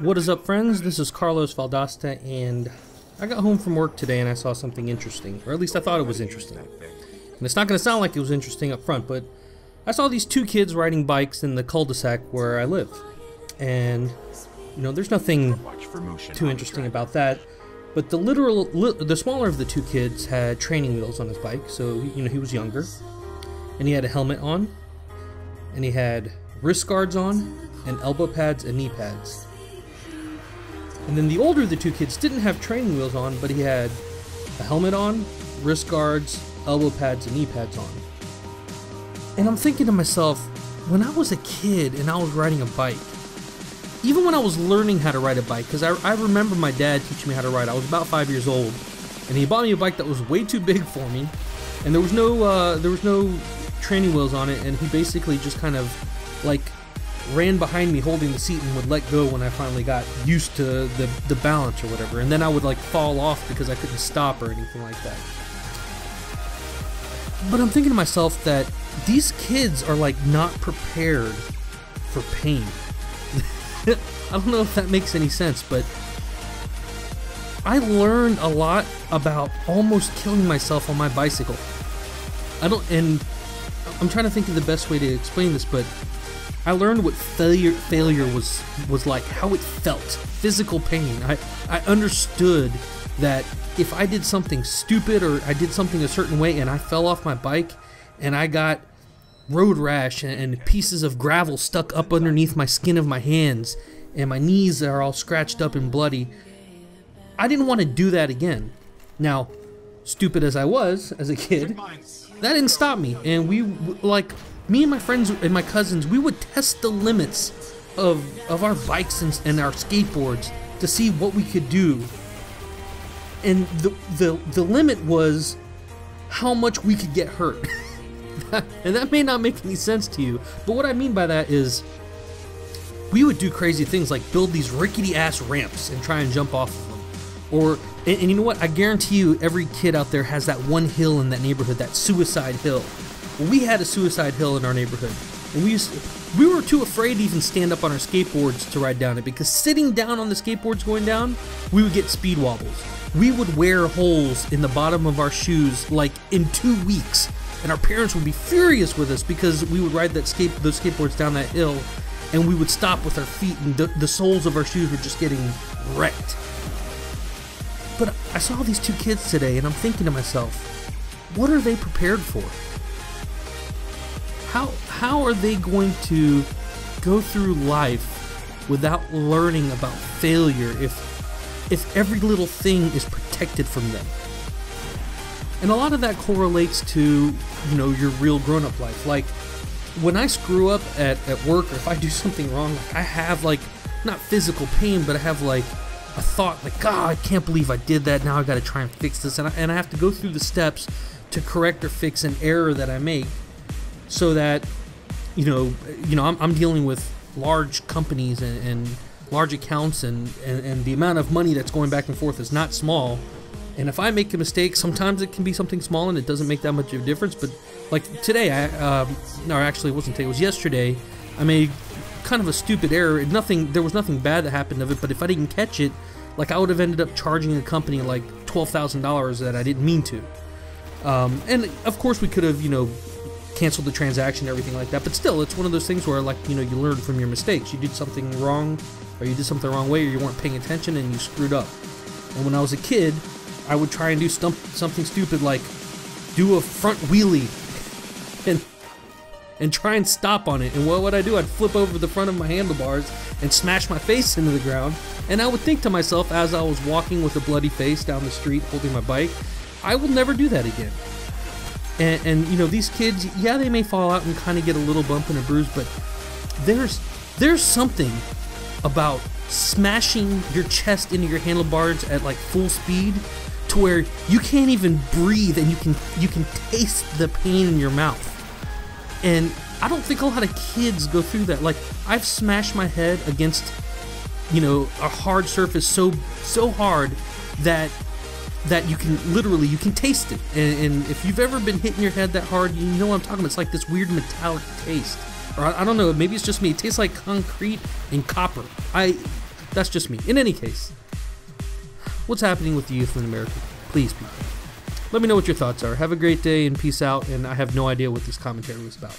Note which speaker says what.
Speaker 1: What is up, friends? This is Carlos Valdosta, and I got home from work today and I saw something interesting, or at least I thought it was interesting. And it's not going to sound like it was interesting up front, but I saw these two kids riding bikes in the cul-de-sac where I live. And, you know, there's nothing too interesting about that. But the smaller of the two kids had training wheels on his bike, so, you know, he was younger. And he had a helmet on, and he had wrist guards on, and elbow pads and knee pads. And then the older of the two kids didn't have training wheels on, but he had a helmet on, wrist guards, elbow pads, and knee pads on. And I'm thinking to myself, when I was a kid and I was riding a bike, even when I was learning how to ride a bike, because I remember my dad teaching me how to ride. I was about 5 years old, and he bought me a bike that was way too big for me, and there was no training wheels on it, and he basically just kind of like ran behind me holding the seat and would let go when I finally got used to the balance or whatever, and then I would like fall off because I couldn't stop or anything like that. But I'm thinking to myself that these kids are like not prepared for pain. I don't know if that makes any sense, but I learned a lot about almost killing myself on my bicycle. And I'm trying to think of the best way to explain this, but I learned what failure was like, how it felt, physical pain. I understood that if I did something stupid or I did something a certain way and I fell off my bike and I got road rash and pieces of gravel stuck up underneath my skin of my hands and my knees are all scratched up and bloody, I didn't want to do that again. Now, stupid as I was as a kid, that didn't stop me, and me and my friends and my cousins, we would test the limits of our bikes and our skateboards to see what we could do. And the limit was how much we could get hurt. And that may not make any sense to you, but what I mean by that is we would do crazy things like build these rickety ass ramps and try and jump off of them. And you know what? I guarantee you every kid out there has that one hill in that neighborhood, that suicide hill. Well, we had a suicide hill in our neighborhood, and we were too afraid to even stand up on our skateboards to ride down it, because sitting down on the skateboards going down, we would get speed wobbles. We would wear holes in the bottom of our shoes like in 2 weeks, and our parents would be furious with us because we would ride those skateboards down that hill, and we would stop with our feet, and the soles of our shoes were just getting wrecked. But I saw these two kids today, and I'm thinking to myself, what are they prepared for? How are they going to go through life without learning about failure if every little thing is protected from them? And a lot of that correlates to, you know, your real grown-up life. Like, when I screw up at work, or if I do something wrong, I have, like, not physical pain, but I have, like, a thought, like, God, I can't believe I did that, now I gotta try and fix this, and I have to go through the steps to correct or fix an error that I make, so that, you know, I'm dealing with large companies and large accounts, and the amount of money that's going back and forth is not small. And if I make a mistake, sometimes it can be something small and it doesn't make that much of a difference. But like today, no, actually it wasn't today, it was yesterday, I made kind of a stupid error. There was nothing bad that happened of it, but if I didn't catch it, like, I would have ended up charging a company like $12,000 that I didn't mean to. And of course we could have, you know, canceled the transaction and everything like that, but still, it's one of those things where, like, you know, you learn from your mistakes. You did something wrong, or you did something the wrong way, or you weren't paying attention and you screwed up. And when I was a kid, I would try and do something stupid like do a front wheelie and try and stop on it. And what would I do? I'd flip over the front of my handlebars and smash my face into the ground. And I would think to myself, as I was walking with a bloody face down the street holding my bike, I will never do that again. And you know, these kids, yeah, they may fall out and kind of get a little bump and a bruise, but there's something about smashing your chest into your handlebars at like full speed to where you can't even breathe, and you can taste the pain in your mouth. And I don't think a lot of kids go through that. Like, I've smashed my head against, you know, a hard surface so hard that you can taste it. And if you've ever been hitting your head that hard, you know what I'm talking about. It's like this weird metallic taste. Or I don't know, maybe it's just me. It tastes like concrete and copper. That's just me. In any case, what's happening with the youth in America? Please, people, let me know what your thoughts are. Have a great day and peace out. And I have no idea what this commentary was about.